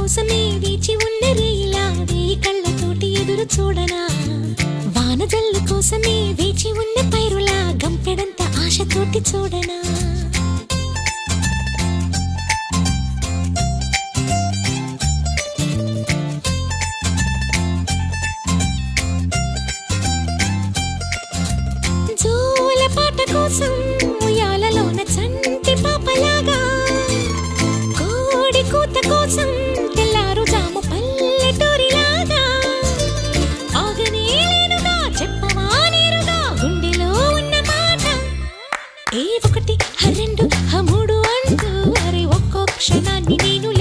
కోసమే వేచి ఉన్న రేయిలా వేయి కళ్ళతోటి ఎదురు చూడనా వానజల్లు కోసమే వేచి ఉన్న పైరులా గంపెడంత ఆశతోటి చూడనా జోల పాట కోసం ఉయ్యాలలోన చంటి పాపలాగా కోడి కూత కోసం తెల్లారు జాము పల్లెటూరిలాగా ఆగనే లేనుగా చెప్పవా నేరుగా గుండెలో ఉన్న మాట ఏ ఒకటి రెండు మూడు అంటూ అరే ఒక్కో క్షణాన్ని నేను